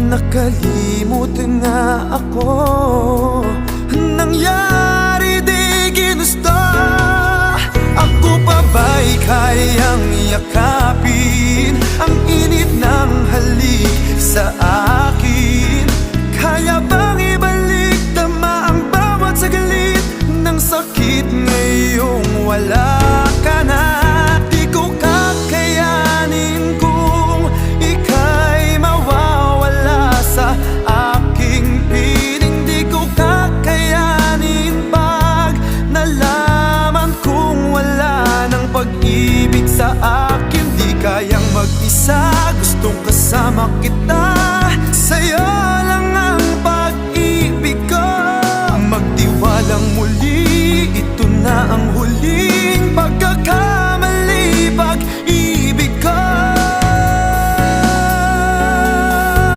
Nakalimot nga ako, nangyari di ginusto. Ako pa ba'y kayang yakapin ang init ng halik sa